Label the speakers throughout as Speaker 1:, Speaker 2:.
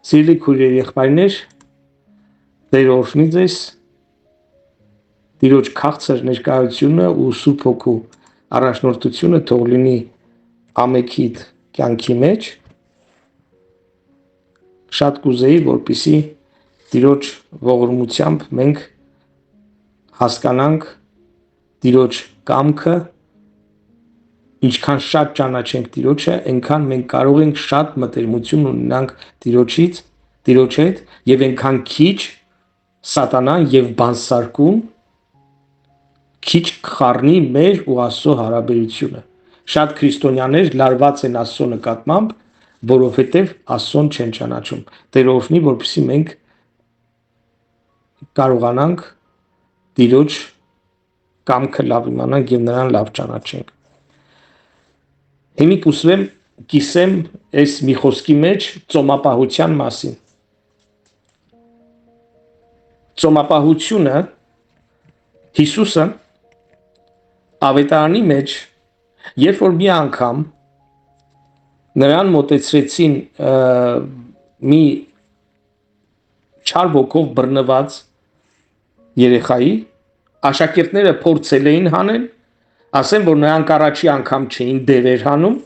Speaker 1: Սիրելի քույրեր, եղբայրներ, Տեր օրհնի ձեզ, Տիրոջ քաղցր ներկայությունը ու Սուրբ Հոգու առաջնորդությունը թող լինի ամենքիդ կյանքի մեջ։ Շատ կուզեի, որպեսզի Տիրոջ ողորմությամբ մենք հասկանանք Տիրոջ կամքը, ինչքան շատ ճանաչենք Տիրոջը, այնքան մենք կարող ենք շատ մտերմություն ունենանք Տիրոջ հետ, եւ այնքան քիչ սատանան եւ բանսարկուն քիչ կխառնի մեր ու Աստծո հարաբերությունը։ Շատ քրիստոնյաներ լարված են Աստծո նկատմամբ, որովհետեւ Աստծոն չեն ճանաչում։ Տեր օրհնի, որպեսզի մենք կարողանանք Տիրոջ կամքը լավ իմանանք եւ նրան լավ ճանաչենք։ Հիմի կիսեմ այս մի խոսքի մեջ ծոմապահության մասին։ Ծոմապահությունը Հիսուսը ավետարանի մեջ, երբ որ մի անգամ նրան մոտեցրեցին մի չար ոգով բռնված երեխայի, աշակերտները փորձել էին հանել, ասեն, որ նրանք առաջի անգամ չէին դևեր հանում,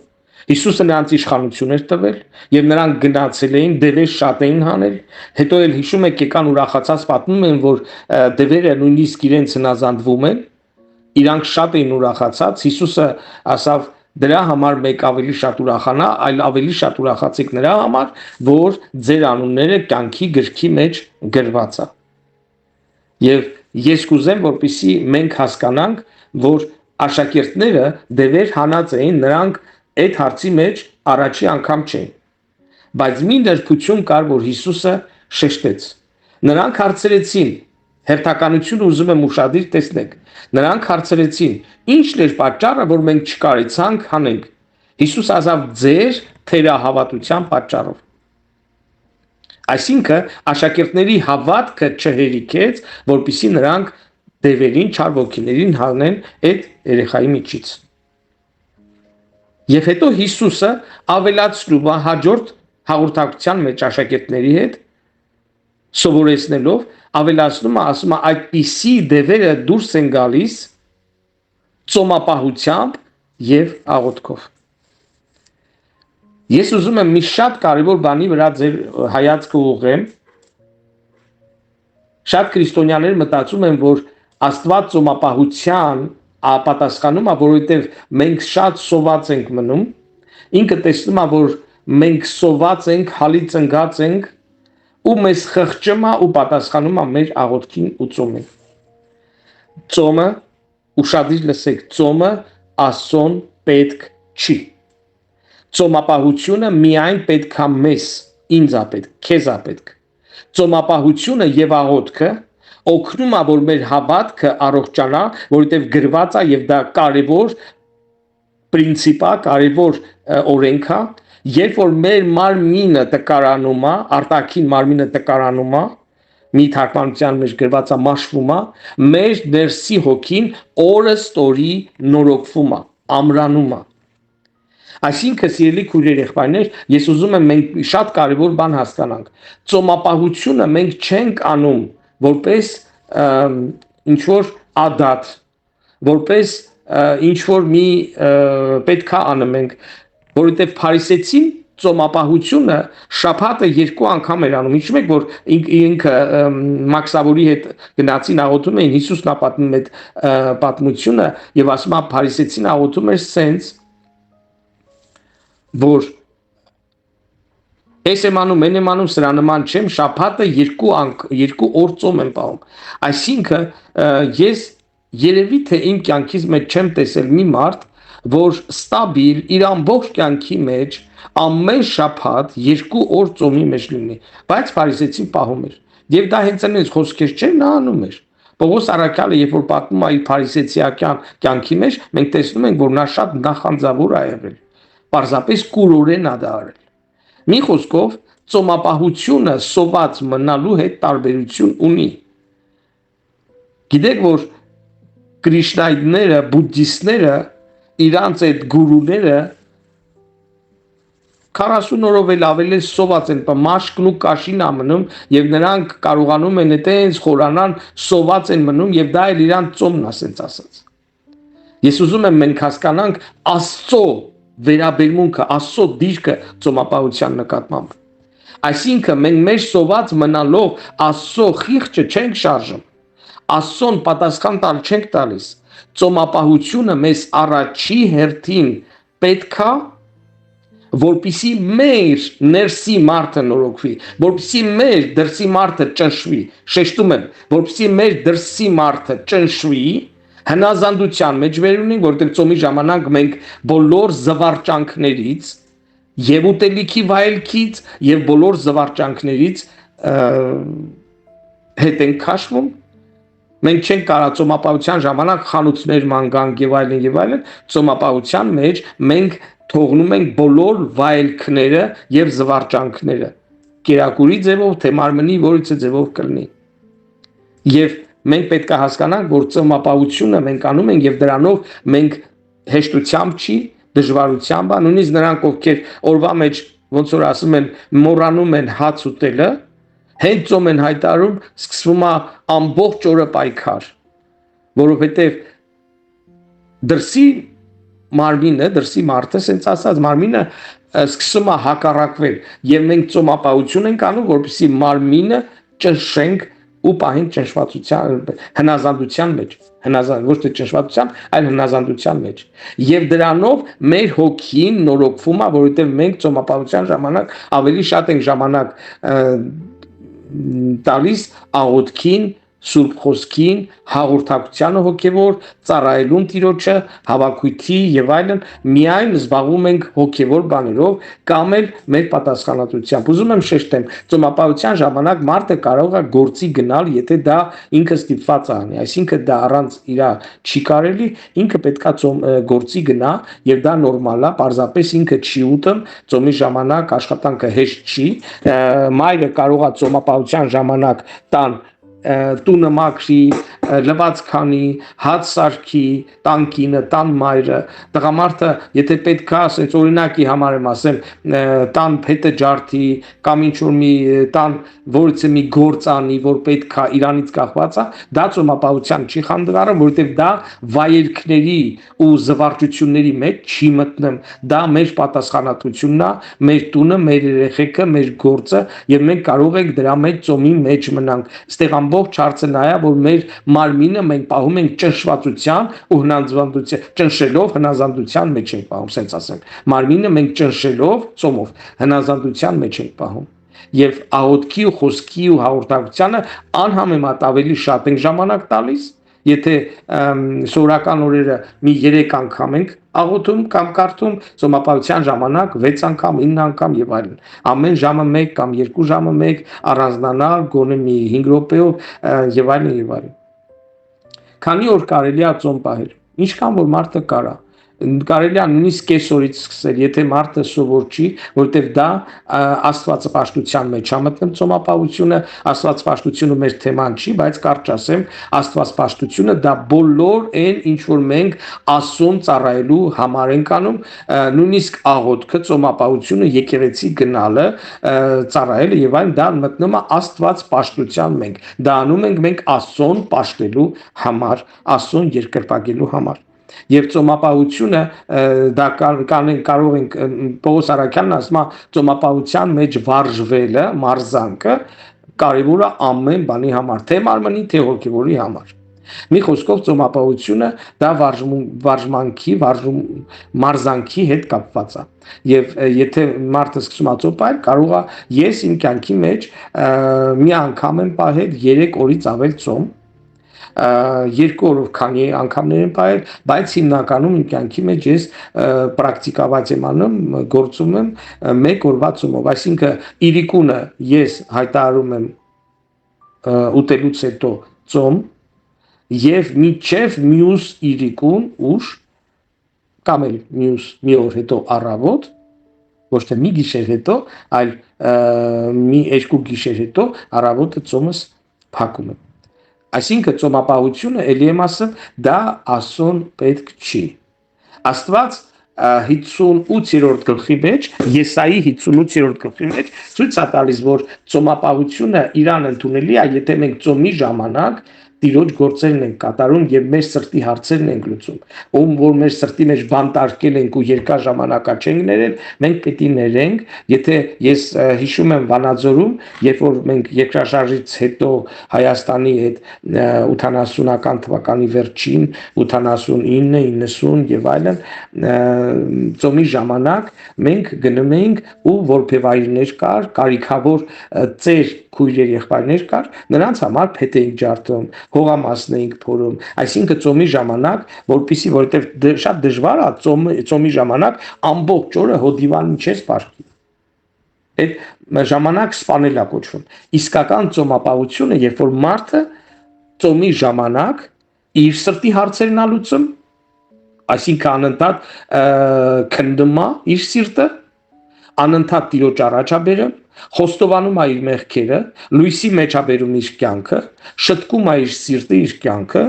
Speaker 1: Հիսուսը նրանց իշխանություն էր տվել եւ նրանք գնացել էին, դևեր շատ էին հանել, հետո էլ հիշում եք եկան ուրախացած պատմում են, որ դևերը նույնիսկ իրենց հնազանդվում են, իրանք շատ էին ուրախացած, Հիսուսը ասավ դրա համար մեկ ավելի շատ ուրախանա, այլ ավելի շատ ուրախացեք նրա համար, որ ձեր անունները կյանքի գրքի մեջ գրված է։ Եվ ես կուզեմ, որպեսզի մենք հասկանանք, որ աշակերտները դևեր հանած էին, նրանք այդ հարցի մեջ առաջի անգամ չէին։ Բայց մի նրբություն կար, որ Հիսուսը շեշտեց։ Նրանք հարցրեցին, հերթականությունը ուզում եմ ուշադիր տեսնեք։ Նրանք հարցրեցին. «Ի՞նչն էր պատճառը, որ մենք չկարեցանք հանենք»։ Հիսուս ասավ. «Ձեր թերահավատության պատճառով»։ Այսինքն աշակերտների հավատքը չհերիքեց, որպեսզի նրանք դևերին, չար ոգիներին հանեն այդ երեխայի միջից։ Եվ հետո Հիսուսը ավելացնում է հաջորդ հաղորդակցության մեջ աշակերտների հետ, սովորեցնելով, ավելացնում է, ասում է, այդպիսի դևերը դուրս են գալիս ծոմապահությամբ եւ աղոթքով։ Ես ուզում եմ մի շատ կարևոր բանի վրա ձեր հայացքը ուղղեմ։ Շատ քրիստոնյաներ մտածում են, որ Աստված ծոմապահության ապատասխանում է, որովհետև մենք շատ սոված ենք մնում, ինքը տեսնում է, որ մենք սոված ենք, հալի ծնգած ենք, ու մեզ խղճում է ու պատասխանում է մեր աղոթքին ու ծոմին։ Ծոմը, ուշադիր լսեք, ծոմը Աստծուն պետք չի։ Ծոմապահությունը միայն պետք է մեզ, ինձ է պետք, քեզ է պետք։ Ծոմապահությունը եւ աղոթքը օգնում է, որ մեր հավատքը առողջանա, որովհետև գրված է եւ դա կարևոր պրինցիպ է, կարևոր օրենք է, երբ որ մեր մարմինը տկարանում է, արտաքին մարմինը տկարանում է, մի թարգմանության մեջ գրված է մաշվում է, մեր ներսի հոգին օրըստօրի նորոգվում է, ամրանում է։ Այսինքն, սիրելի քույրեր, եղբայրներ, ես ուզում եմ մենք շատ կարևոր բան հասկանանք։ Ծոմապահությունը մենք չենք անում որպես ինչ որ ադատ, որպես ինչ որ մի պետքա անեմ մենք, որովհետև փարիսեցին ծոմապահությունը շաբաթը 2 անգամ էր անում։ Հիշում եք, որ ինքը Մաքսավորի հետ գնացին աղոթում էին, Հիսուսն է պատմում այդ պատմությունը եւ ասում է փարիսեցին աղոթում էր սենց, որ ես եմ անում, են եմ անում, սրա նման չեմ, շաբաթը 2 օր ծոմ եմ պահում։ Այսինքն ես երևի թե իմ կյանքից մեջ չեմ տեսել մի մարդ, որ ստաբիլ իր ամբողջ կյանքի մեջ ամեն շաբաթ 2 օր ծոմի մեջ լինի, բայց փարիսեցին պահում էր։ Եվ դա հենց այնպես խոսքեր չէր, նա անում էր։ Պողոս առաքյալը, երբ որ պատմում է իր փարիսեցիական կյանքի մեջ, մենք տեսնում ենք, որ նա շատ նախանձավոր է եղել։ Պարզապես կուրորեն է դա արել։ Մի խոսքով, ծոմապահությունը սոված մնալու հետ տարբերություն ունի։ Գիտեք, որ կրիշնայները, բուդդիստները, իրանց այդ գուրուները 40 օրով էլ ավելի սոված են, մաշկն ու կաշին ամնում եւ նրանք կարողանում են այտենց խորանան, սոված են մնում եւ դա էլ իրան ծոմն ասենց ասած։ Ես ուզում եմ մենք հասկանանք Աստծո վերաբերմունքը, Աստծո դիրքը ծոմապահության նկատմամբ։ Այսինքն մենք մեր սոված մնալով Աստծո խիղճը չենք շարժում, Աստծոն պատասխան տալ չենք տալիս։ Ծոմապահությունը մեզ առաջի հերթին պետքա որպիսի մեր ներսի մարդը նորոգվի, որպիսի մեր դրսի մարդը ճնշվի, շեշտում եմ, որպիսի մեր դրսի մարդը ճնշվի, հնազանդության մեջ վերունենք, որտեղ ծոմի ժամանակ մենք բոլոր զվարճանքներից եւ ուտելիքի վայելքից եւ բոլոր զվարճանքներից հետ ենք քաշվում։ Մենք չենք կարող ծոմապահության ժամանակ խանութներ ման գանք եւ այլն, ծոմապահության մեջ մենք թողնում ենք բոլոր վայելքները եւ զվարճանքները կերակուրի ձևով թե մարմնի որից ձևով կլինի եւ մենք պետք է հասկանանք որ ծոմապահությունը մենք անում ենք եւ դրանով մենք հեշտությամբ չի դժվարությամբ նույնիսկ նրանք ովքեր օրվա մեջ ոնց որ ասում են մոռանում են հաց ուտելը հենց ծոմ են հայտարարում սկսվում է ամբողջ օրը պայքար որովհետեւ դրսի մարմինը, դրսի մարդը, ասենց ասած, մարմինը սկսում է հակառակվել եւ մենք ծոմապահություն ենք անում, որպեսզի մարմինը ճնշենք ու պահենք ճնշվածության, հնազանդության մեջ, ոչ թե ճնշվածության, այլ հնազանդության մեջ։ Եվ դրանով մեր հոգին նորոգվում է, որովհետեւ մենք ծոմապահության ժամանակ ավելի շատ ենք ժամանակ տալիս աղոթքին Սուրբ խոսքին, հաղորդակցությանը հոգևոր, ծառայելուն Տիրոջը, հավաքույթի եւ այլն, միայն զբաղվում ենք հոգևոր բաներով կամ էլ մեր պատասխանատվությամբ։ Ուզում եմ շեշտեմ, ծոմապահության ժամանակ մարդը կարող է գործի գնալ, եթե դա ինքը ստիպված է անի, այսինքն դա առանց իր չի կարելի, ինքը պետքա գործի գնա եւ դա նորմալ է, պարզապես ինքը չի ուտում, ծոմի ժամանակ աշխատանքը հեշտ չի, մայրը կարող է ծոմապահության ժամանակ տան տունը մաքրի, լվաց քանի, հաց սարքի, տան կինը, տան մայրը, տղամարդը, եթե պետք է, ասենց օրինակի համար եմ ասեմ, տան փետը ջարդի, կամ ինչ-որ մի տան որից մի գործ անի, որ պետք է իրանից կախված է, դա ծոմապահության չի խանդվառը, որովհետև դա վայելքների ու զվարճությունների մեջ չի մտնում, դա մեր պատասխանատվությունն է, մեր տունը, մեր երեխեքը, մեր գործը, եւ մենք կարող ենք դրա մեջ ծոմի մեջ մնանք, ստեղ ամբողջ հարցը նա է, որ մեր մարմինը մենք պահում ենք ճնշվածության ու հնազանդության, ճնշելով հնազանդության մեջ ենք պահում, ասենց ասեմ։ Մարմինը մենք ճնշելով, ծոմով հնազանդության մեջ ենք պահում։ Եվ աղոթքի ու խոսքի ու հաղորդակցությանը անհամեմատ ավելի շատ ենք ժամանակ տալիս, եթե սովորական օրերը մի 3 անգամ ենք աղոթում կամ կարդում, ծոմապահության ժամանակ 6 անգամ, 9 անգամ եւ այլն։ Ամեն ժամը 1 կամ 2 ժամը 1 առանձնանալ, գոնե մի 5 րոպեով եւ այլն եւ այլն։ Քանի օր կարելի է ծոմ պահել։ Ինչքան որ մարդը կարա։ Կարելի է նույնիսկ կեսօրից սկսել, եթե մարդը սովոր չի, որովհետև դա աստվածապաշտության մեջ է մտնում ծոմապահությունը, աստվածապաշտությունը մեր թեման չի, բայց կարճ ասեմ, աստվածապաշտությունը դա բոլոր այն ինչ որ մենք Աստծուն ծառայելու համար ենք անում, նույնիսկ աղոթքը, ծոմապահությունը, եկեղեցի գնալը, ծառայելը եւ այլն դա մտնում է աստվածապաշտության մենք։ Դա անում ենք մենք Աստծուն պաշտելու համար, Աստծուն երկրպագելու համար։ Եվ ծոմապահությունը դա կարող ենք Պողոս Արաքյանն ասում է ծոմապահության մեջ վարժվելը, մարզանքը կարևոր է ամեն բանի համար, թե մարմնի, թե հոգևորի համար։ Մի խոսքով ծոմապահությունը դա վարժմանքի, մարզանքի հետ կապված է։ Եվ եթե մարդը սկսում է ծոմ պահել, կարող է ես իմ կյանքի մեջ մի անգամ եմ պահել 3 օրից ավել ծոմ 2 օրով քանի անգամներ եմ պահել, բայց հիմնականում իմ կյանքի մեջ ես պրակտիկաված եմ անում, գործում եմ 1 օրվա ծոմով, այսինքն իրիկունը ես հայտարարում եմ ուտելուց հետո ծոմ եւ մինչեւ մյուս իրիկուն ուշ կամ էլ մյուս մի օր հետո առավոտ ոչ թե մի գիշեր հետո, այլ մի 2 գիշեր հետո առավոտը ծոմս փակում եմ։ Այսինքն ծոմապահությունը, ելի եմ ասում, դա Աստծուն պետք չի։ Աստված 58-րդ գլխի մեջ, Եսայի 58-րդ գլխի մեջ ցույց է տալիս, որ ծոմապահությունը իրան ընդունելի է, եթե մենք ծոմի ժամանակ Տիրոջ գործերն ենք կատարում եւ մեր սրտի հարցերն ենք լուծում։ Ում որ մեր սրտի մեջ բանտարկել ենք ու երկար ժամանակա չենք ներել, մենք պետք է ներենք, եթե ես հիշում եմ Վանաձորում, երբ որ մենք երկրաշարժից հետո Հայաստանի հետ 80-ական թվականի վերջին 89, 90 եւ այլն ծոմի ժամանակ մենք գնում էինք ու որբևայրներ կար, կարիքավոր ծեր քույրեր եղբայրներ կար, նրանց համար փետ էինք ջարդում, հողամասն էինք փորում, այսինքն ծոմի ժամանակ, որովհետև շատ դժվար է ծոմի ժամանակ ամբողջ օրը հոդիվանին չես պարկի։ Այդ ժամանակ սպանել է կոչվում։ Իսկական ծոմապահությունը, երբ որ մարդը ծոմի ժամանակ իր սրտի հարցերն է լուծում, այսինքն անընդհատ քննում է իր սիրտը, անընդհատ Տիրոջ առաջաբերում, խոստովանում է իր մեղքերը, լույսի մեջ է բերում իր կյանքը, շտկում է իր սիրտը, իր կյանքը,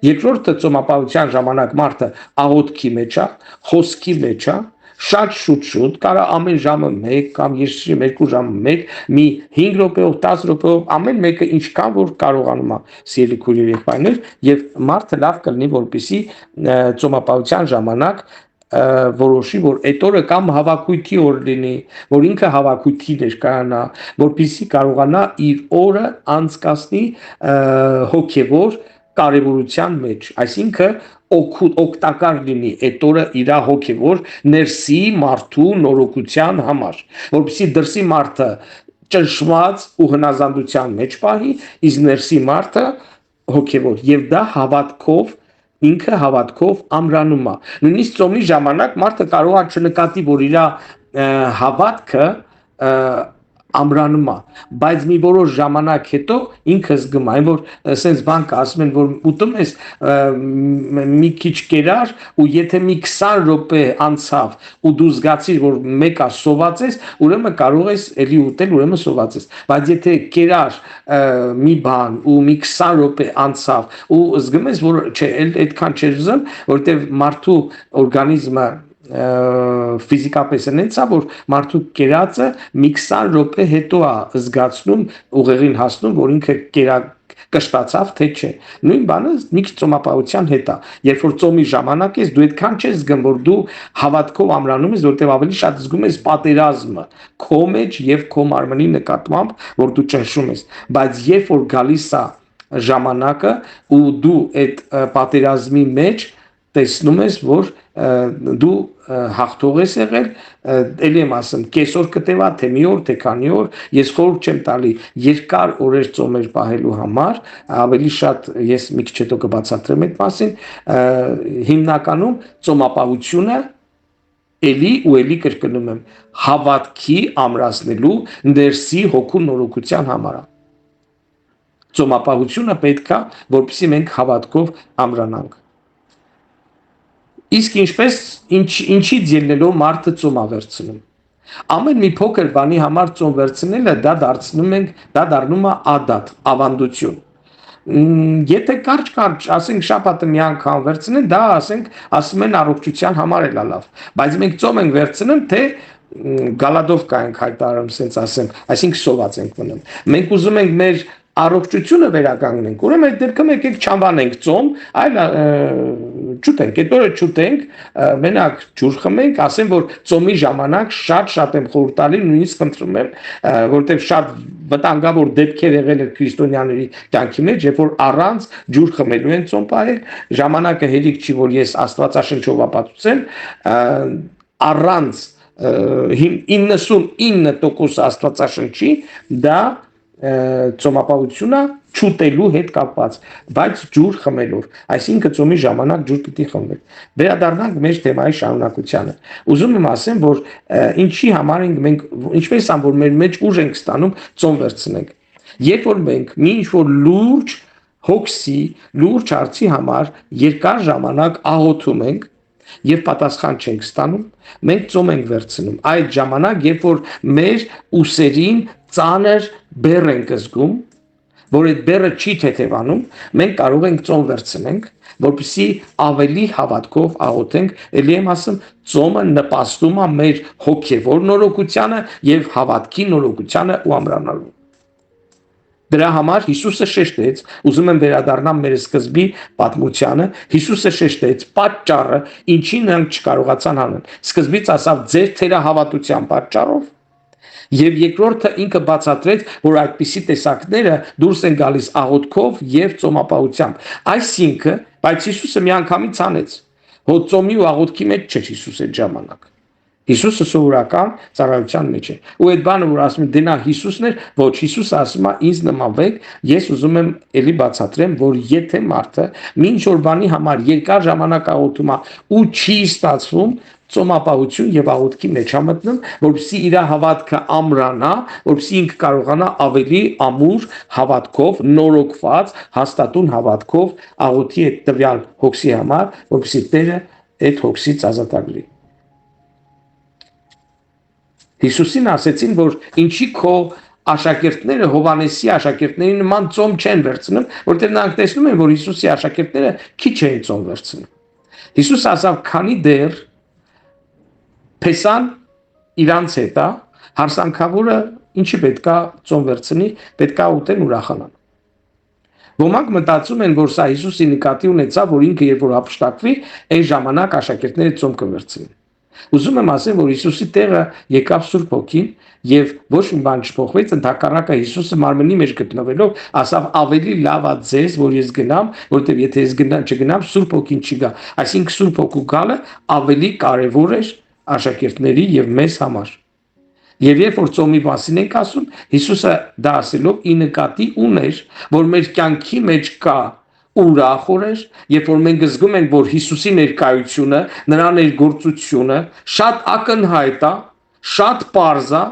Speaker 1: երկրորդը ծոմապահության ժամանակ մարդը աղոթքի մեջ է, խոսքի մեջ է, շատ շուտ, կարա ամեն ժամը 1 կամ 2 ժամը 1, մի 5 րոպեով, 10 րոպեով, ամեն մեկը ինչքան որ կարողանում է, սիրելի քույրեր եղբայրներ, եւ մարդը լավ կլինի, որպեսզի ծոմապահության ժամանակ որոշի, որ այդ օրը կամ հավաքույթի օր լինի, որ ինքը հավաքույթի ներկայանա, որպեսզի կարողանա իր օրը անցկացնի հոգևոր կարևորության մեջ, այսինքն օգտակար լինի այդ օրը իր հոգևոր ներսի մարդու նորոգության համար, որպեսզի դրսի մարդը ճնշված ու հնազանդության մեջ պահի, իսկ ներսի մարդը հոգևոր, եւ դա հավատքով ինքը հավատքով ամրանում է։ Նույնիսկ ծոմի ժամանակ մարդը կարող է չնկատի, որ իր հավատքը ամրանում է, բայց մի որոշ ժամանակ հետո ինքը զգում է, այն որ sense բան կա, ասում են, որ ուտում ես մի քիչ կերար ու եթե մի 20 րոպե անցավ ու դու զգացիր, որ մեկը սոված ես, ուրեմն կարող ես էլի ուտել, ուրեմն սոված ես, բայց եթե կերար մի բան ու մի 20 րոպե անցավ ու զգում ես, որ չէ, այդքան չէր զգում, որովհետև մարդու օրգանիզմը ֆիզիկապես այնց է, որ մարդու կերածը մի 20 րոպե հետո է զգացնում, ուղեղին հասնում, որ ինքը կշտացավ, թե չէ։ Նույն բանը մի քիչ ծոմապահության հետ է։ Երբ որ ծոմի ժամանակ ես, դու այդքան չես զգում, որ դու հավատքով ամրանում ես, որտեղ ավելի շատ զգում ես պատերազմը քո մեջ եւ քո մարմնի նկատմամբ, որ դու ճնշում ես։ Բայց երբ որ գալիս է ժամանակը ու դու այդ պատերազմի մեջ տեսնում ես, որ դու հաղթող ես եղել, ելի եմ ասում, կեսօր կտևա, թե մի օր, թե քանի օր, ես խորհուրդ չեմ տալի երկար օրեր ծոմեր պահելու համար, ավելի շատ ես մի քիչ հետո կբացատրեմ այդ մասին, հիմնականում ծոմապահությունը էլի ու էլի կրկնում եմ, հավատքի ամրացնելու ներսի հոգու նորոգության համար է։ Ծոմապահությունը պետք է, որպեսզի մենք հավատքով ամրանանք։ Իսկ ինչից ելնելով մարդը ծոմ է վերցնում։ Ամեն մի փոքր բանի համար ծոմ վերցնելը դա դառնում է ադատ, ավանդություն։ Եթե կարճ, ասենք շաբաթը մի անգամ վերցնեն, դա ասում են առողջության համար էլ լավ, բայց մենք ծոմ ենք վերցնում, թե գալադովկա ենք հայտարարում, ասենց ասեմ, այսինքն սոված ենք մնում։ Մենք ուզում ենք մեր առողջությունը վերականգնենք, ուրեմն այդ դեպքում եկեք չանվանենք ծոմ, այլ չուտենք, այդ օրը չուտենք, մենակ ջուր խմենք, ասեմ, որ ծոմի ժամանակ շատ եմ խորհուրդ տալի, նույնիսկ խնդրում եմ, որտեղ շատ վտանգավոր դեպքեր եղել են քրիստոնյաների կյանքի մեջ, երբ որ առանց ջուր խմելու են ծոմ պահել, ժամանակը հերիք չի, որ ես Աստվածաշնչով ապացուցեմ, առանց 99% Աստվածաշնչի դա ծոմապահությունը չուտելու հետ կապված, բայց ջուր խմելով, այսինքն ծոմի ժամանակ ջուր պիտի խմենք։ Վերադառնանք մեր թեմայի շարունակությանը։ Ուզում եմ ասեմ, որ ինչի համար ենք մենք, ինչպես ան որ մեր մեջ ուժ ենք ստանում ծոմ վերցնենք։ Երբ որ մենք մի ինչ-որ լուրջ հոգսի, լուրջ հարցի համար երկար ժամանակ աղոթում ենք եւ պատասխան չենք ստանում, մենք ծոմ ենք վերցնում։ Այդ ժամանակ, երբ որ մեր ուսերին ծանր բեռ ենք զգում, որ այդ բեռը չի թեթևանում, մենք կարող ենք ծոմ վերցնենք որպեսզի ավելի հավատքով աղոթենք, ելի եմ ասում, ծոմը նպաստում է մեր հոգևոր նորոգությանը եւ հավատքի նորոգությանը ու ամրանալու։ Դրա համար Հիսուսը շեշտեց, ուզում եմ վերադառնամ մեր սկզբի պատմությանը, Հիսուսը շեշտեց պատճառը, ինչին նրանք չկարողացան հանել։ Սկզբից ասավ ձեր թերահավատության պատճառով, եւ երկրորդը ինքը բացատրեց, որ այդպիսի տեսակները դուրս են գալիս աղոթքով եւ ծոմապահությամբ։ Այսինքն, բայց Հիսուսը միանգամից անեց, որ ծոմի ու աղոթքի մեջ չէր Հիսուս այդ ժամանակ։ Հիսուսը սովորական ծառայության մեջ է։ Ու այդ բանը, որ ասում դենա Հիսուսն էր, ոչ, Հիսուսը ասում է ինձ նմանվեք, ես ուզում եմ էլի բացատրեմ, որ եթե մարդը ինչ որ բանի համար երկար ժամանակ աղոթում է ու չի ստացվում, ծոմապահություն եւ աղոթքի մեջ է մտնում, որպեսզի իր հավատքը ամրանա, որպեսզի ինքը կարողանա ավելի ամուր հավատքով, նորոգված, հաստատուն հավատքով աղոթի այդ տվյալ հոգսի համար, որպեսզի Տերը այդ հոգսից ազատագրի։ Հիսուսին ասեցին, որ ինչի քո աշակերտները Հովանեսի աշակերտների նման ծոմ չեն վերցնում, որտեղ նրանք տեսնում են, որ Հիսուսի աշակերտները քիչ էին ծոմ վերցնում։ Հիսուս ասավ, քանի դեռ Փեսան իրանց հետ է, հարսանքավորը ինչի պետքա ծոմ վերցնի, պետքա ուտեն ուրախանան։ Ոմանք մտածում են, որ սա Հիսուսի նկատի ունեցավ, որ ինքը երբ որ ապշտակվի, այն ժամանակ աշակերտները ծոմ կվերցնեն։ Ուզում եմ ասել, որ Հիսուսի տեղը եկավ Սուրբ Հոգին եւ ոչ մի բան չփոխվեց, ընդհակառակը Հիսուսը մարմնի մեջ գտնվելով ասավ ավելի լավ է ձեզ, որ ես գնամ, որովհետեւ եթե ես չգնամ, Սուրբ Հոգին չի գա։ Այսինքն Սուրբ Հոգու գալը ավելի կարեւոր է աշակերտների եւ մեզ համար։ Եվ երբ որ ծոմի մասին ենք ասում, Հիսուսը դա ասելով ի նկատի ուներ, որ մեր կյանքի մեջ կա ուրախ օրեր, երբ որ մենք զգում ենք, որ Հիսուսի ներկայությունը, նրա ներգործությունը շատ ակնհայտ է, շատ պարզ է,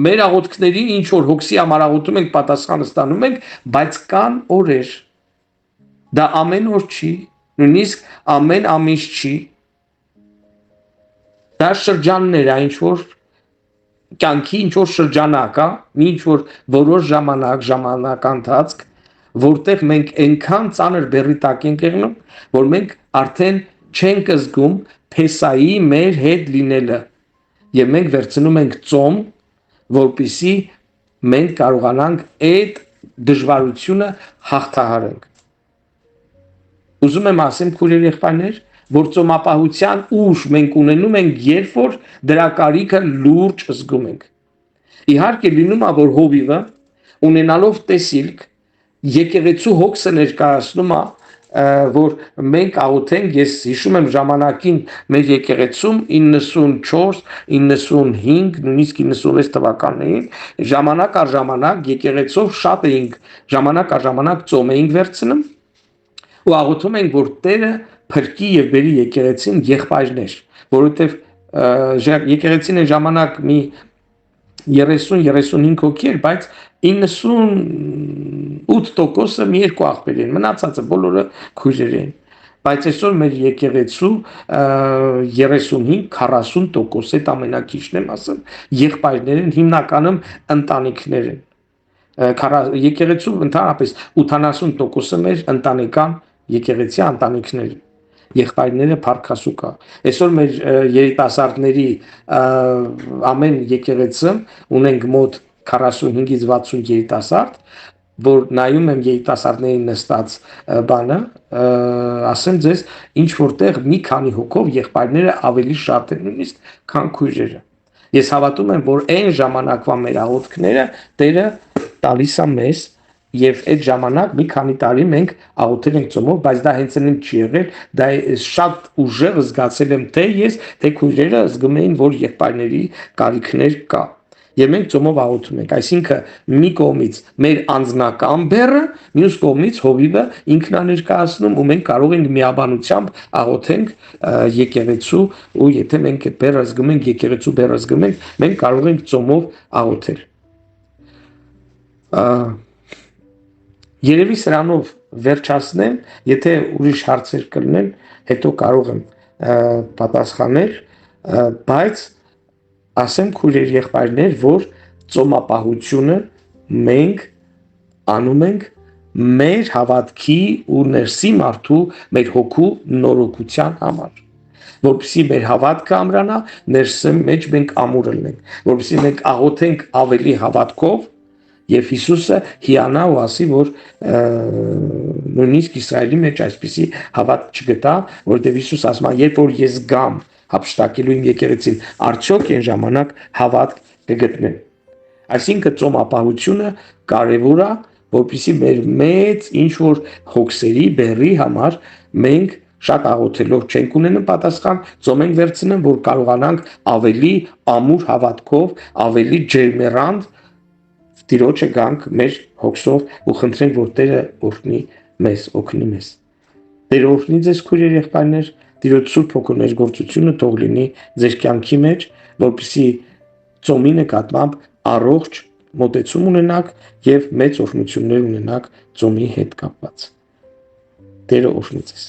Speaker 1: մեր աղոթքների ինչ որ հոգսի համար աղոթում ենք, պատասխանը ստանում ենք, բայց կան օրեր։ Դա ամեն օր չի, նույնիսկ ամեն ամիս չի։ Դա շրջաններ է, ինչ որ կյանքի ինչ որ շրջանակ է, ինչ որ որոշ ժամանակ ընթացք, որտեղ մենք այնքան ծանր բեռի տակ ենք եղնում, որ մենք արդեն չենք զգում Փեսայի մեր հետ լինելը, եւ մենք վերցնում ենք ծոմ, որպեսզի մենք կարողանանք այդ դժվարությունը հաղթահարենք։ Ուզում եմ ասեմ, քույրեր եղբայրներ, որ ծոմապահության ուժ մենք ունենում ենք, երբ որ դրա կարիքը լուրջ զգում ենք։ Իհարկե լինում է, որ հովիվը ունենալով տեսիլք եկեղեցու հոգսը ներկայացնում է, որ մենք աղոթենք, ես հիշում եմ ժամանակին մեր եկեղեցում 94, 95, նույնիսկ 96 թվականներին ժամանակ առ ժամանակ եկեղեցով շատ էինք, ժամանակ առ ժամանակ ծոմ էինք վերցնում ու աղոթում ենք, որ Տերը փրկի եւ բերի եկեղեցին եղբայրներ, որովհետեւ եկեղեցին այն ժամանակ մի 30-35 հոգի էր, բայց 98%-ը մի երկու աղբեր են, մնացածը բոլորը քույրեր են։ Բայց այսօր մեր եկեղեցու 35-40% այդ ամենակիչն եմ ասում, եղբայրներ են, հիմնականում ընտանիքներ են։ Եկեղեցու ընդհանրապես 80%-ը մեր ընտանեկան եկեղեցի ընտանիքներ են։ Եղբայրները փառքասուկա։ Այսօր մեր երիտասարդների ամեն եկեղեցում ունենք մոտ 45-ից 60 երիտասարդ, որ նայում եմ երիտասարդների նստած բանը, ասեմ ձեզ, ինչ որտեղ մի քանի հոգով եղբայրները ավելի շատ են նույնիսկ, քան քույրերը։ Ես հավատում եմ, որ այն ժամանակվա մեր աղոթքները Տերը տալիս է մեզ եւ այդ ժամանակ մի քանի տարի մենք աղոթել ենք ծոմով, բայց դա հենց այնպես չի եղել, դա շատ ուժեղ զգացել եմ թե ես, թե քույրերը զգում էին, որ եղբայրների կարիքներ կա։ Եվ մենք ծոմով աղոթում ենք, այսինքն մի կողմից մեր անձնական բեռը, մյուս կողմից հովիվը ինքն է ներկայացնում ու մենք կարող ենք միաբանությամբ աղոթենք եկեղեցու ու եթե մենք այդ բեռը զգում ենք, եկեղեցու բեռը զգում ենք, մենք կարող ենք ծոմով աղոթել։ Երևի սրանով վերջացնեմ, եթե ուրիշ հարցեր կլինեն, հետո կարող եմ պատասխանել, բայց ասեմ քույրեր եղբայրներ, որ ծոմապահությունը մենք անում ենք մեր հավատքի ու ներսի մարդու մեր հոգու նորոգության համար, որպեսզի մեր հավատքը ամրանա, ներսի մեջ մենք ամուր լինենք, որպեսզի մենք աղոթենք ավելի հավատքով եւ Հիսուսը հիանա ու ասի, որ նույնիսկ Իսրայելի մեջ այսպիսի հավատ չգտա, որովհետեւ Հիսուս ասում է, երբ որ ես գամ հափշտակելու իմ եկեղեցին, արդյոք այն ժամանակ հավատ կգտնեմ։ Այսինքն ծոմապահությունը կարևոր է, որպեսզի մեր մեծ ինչ որ հոգսերի բերի համար մենք շատ աղոթելով չենք ունենում պատասխան, ծոմ ենք վերցնեմ, որ կարողանանք ավելի ամուր հավատքով, ավելի ջերմեռանդ Տիրոջը գանք մեր հոգսով ու խնդրենք, որ Տերը օրհնի մեզ, օգնի մեզ։ Տերը օրհնի ձեզ քույրեր եղբայրներ, Տիրոջ Սուրբ Հոգու ներգործությունը թող լինի ձեր կյանքի մեջ, որպեսզի ծոմի նկատմամբ առողջ մոտեցում ունենաք եւ մեծ օրհնություններ ունենաք ծոմի հետ կապված։ Տերը օրհնի ձեզ։